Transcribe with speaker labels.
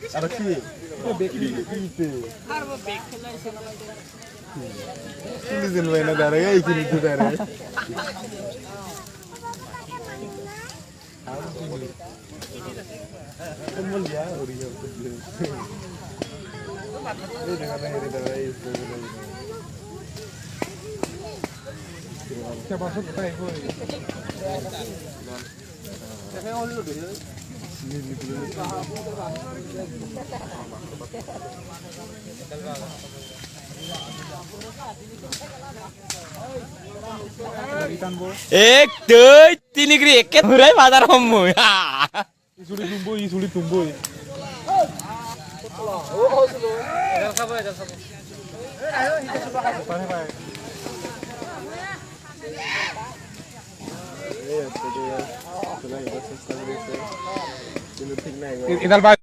Speaker 1: আর কি দিন ভাই না দাঁড়ায় এই কিনতে দাঁড়ায় কম্বল যা ওরি এই দেখা না হেরে দাঁড়ায় क्या बात होता है कोई कैसे और लो दे
Speaker 2: एक दो तीन गिरी एक के धुराई बाजार हम
Speaker 1: इसुड़ी तुम्बो ओ होसलो এডাল খাবো পারে ভাই এই তো চলাই বস চেষ্টা করেছে কিন্তু ঠিক নাই এডাল ভাই